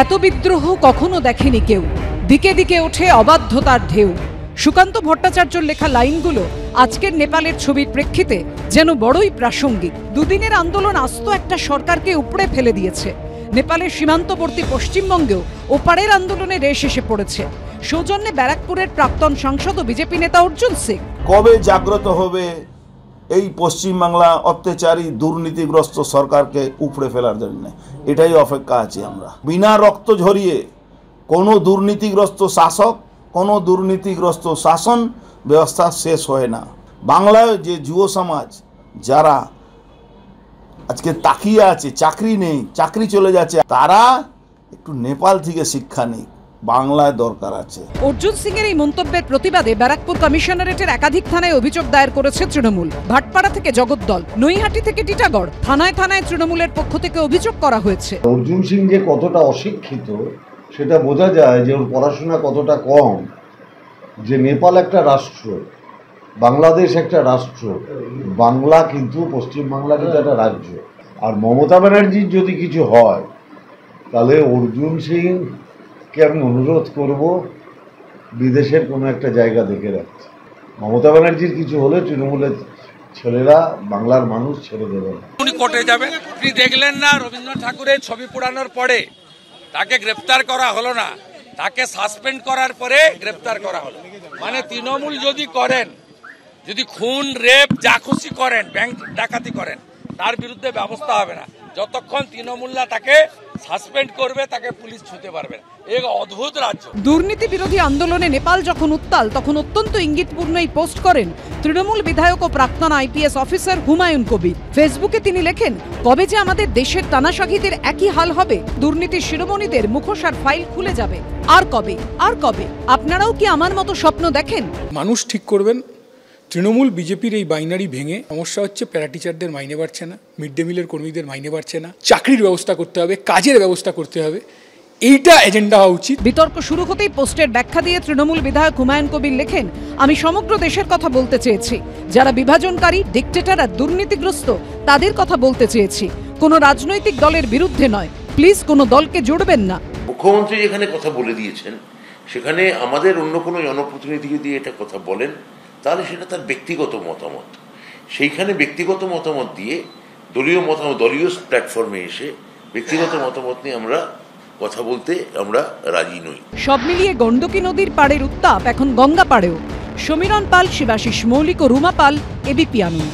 এত বিদ্রোহ কখনো দেখেনি কেউ, দিকে দিকে ওঠে অবাধ্যতার ঢেউ। সুকান্ত ভট্টাচার্যর লেখা লাইনগুলো আজকের নেপালের ছবির প্রেক্ষিতে যেন বড়ই প্রাসঙ্গিক। দুদিনের আন্দোলন আস্ত একটা সরকারকে উপড়ে ফেলে দিয়েছে। নেপালের সীমান্তবর্তী পশ্চিমবঙ্গেও ওপারের আন্দোলনে রেশ এসে পড়েছে। সৌজন্যে ব্যারাকপুরের প্রাক্তন সাংসদ ও বিজেপি নেতা অর্জুন সিং। কবে জাগ্রত হবে এই পশ্চিমবাংলা অত্যাচারী দুর্নীতিগ্রস্ত সরকারকে উপড়ে ফেলার জন্য? এটাই অপেক্ষা আছি আমরা। বিনা রক্ত ঝরিয়ে কোনো দুর্নীতিগ্রস্ত শাসক, কোনো দুর্নীতিগ্রস্ত শাসন ব্যবস্থা শেষ হয় না। বাংলায় যে যুব সমাজ যারা আজকে তাকিয়ে আছে, চাকরি নেই, চাকরি চলে যাচ্ছে, তারা একটু নেপাল থেকে শিক্ষা নেই, বাংলায় দরকার আছে। অর্জুন সিং এর এই মন্তব্যের প্রতিবাদে ব্যারাকপুর কমিশনারেটের একাধিক থানায় অভিযোগ দায়ের করেছে তৃণমূল। ভাটপাড়া থেকে জগদ্দল, নৈহাটি থেকে টিটাগড়, থানায় থানায় তৃণমূলের পক্ষ থেকে অভিযোগ করা হয়েছে। অর্জুন সিং যে কতটা অশিক্ষিত সেটা বোঝা যায় যে ওর পড়াশোনা কতটা কম। যে নেপাল একটা রাষ্ট্র, বাংলাদেশ একটা রাষ্ট্র, বাংলা কিন্তু পশ্চিমবাংলা কিন্তু একটা রাজ্য। আর মমতা ব্যানার্জির যদি কিছু হয় তাহলে অর্জুন সিংকে আমি অনুরোধ করব বিদেশের কোনো একটা জায়গা দেখে রাখতে। মমতা ব্যানার্জির কিছু হলে তৃণমূলের ছেলেরা, বাংলার মানুষ ছেড়ে দেবে না। উনি কোর্টে যাবেন। আপনি দেখলেন না রবীন্দ্রনাথ ঠাকুরের ছবি পোড়ানোর পরে তাকে গ্রেফতার করা হলো না, তাকে সাসপেন্ড করার পরে গ্রেফতার করা হলো। মানে তৃণমূল যদি করেন, যদি খুন, রেপ, যা খুশি করেন, ব্যাংক ডাকাতি করেন, তার বিরুদ্ধে ব্যবস্থা হবে না যতক্ষণ তৃণমূলরা তাকে সাসপেন্ড করবে, তাকে পুলিশ ছুঁতে পারবে না। এক অদ্ভুত রাজ্য। দুর্নীতি বিরোধী আন্দোলনে নেপাল যখন উত্তাল, তখন অত্যন্ত ইঙ্গিতপূর্ণ এই পোস্ট করেন তৃণমূল বিধায়ক ও প্রাক্তন আইপিএস অফিসার হুমায়ুন কবির। ফেসবুকে তিনি লেখেন, কবে যে আমাদের দেশের তানাশাহিদের একই হাল হবে, দুর্নীতির শিরোমণিদের মুখোশ আর ফাইল খুলে যাবে। আর কবে, আর কবে? আপনারাও কি আমার মতো স্বপ্ন দেখেন? মানুষ ঠিক করবেন। তৃণমূল বিজেপির এই বাইনারি ভেঙে সমস্যা হচ্ছে, প্যারা টিচারদের মাইনে বাড়ছে না, মিড ডে মিলের কর্মীদের মাইনে বাড়ছে না, চাকরির ব্যবস্থা করতে হবে, কাজের ব্যবস্থা করতে হবে, এইটা এজেন্ডা হওয়া উচিত। বিতর্ক শুরু হতেই পোস্টের ব্যাখ্যা দিয়ে তৃণমূল বিধায়ক হুমায়ুন কবির লেখেন, আমি সমগ্র দেশের কথা বলতে চেয়েছি। যারা বিভাজনকারী, ডিক্টেটর আর দুর্নীতিগ্রস্ত, তাদের কথা বলতে চেয়েছি, কোনো রাজনৈতিক দলের বিরুদ্ধে নয়। প্লিজ কোনো দলকে জুড়বেন না। মুখ্যমন্ত্রী যেখানে কথা বলে দিয়েছেন, সেখানে আমাদের অন্য কোনো জনপ্রতিনিধি যদি এটা কথা বলেন, তাহলে সেটা তার ব্যক্তিগত মতামত। সেইখানে ব্যক্তিগত মতামত দিয়ে দলীয় মতামত, দলীয় প্ল্যাটফর্মে এসে ব্যক্তিগত মতামত নিয়ে আমরা কথা বলতে আমরা রাজি নই। সব মিলিয়ে গণ্ডকী নদীর পাড়ের উত্তাপ এখন গঙ্গা পাড়েও। সমীরণ পাল, শিবাশিস মৌলিক ও রুমা পাল, এবিপি আনন্দ।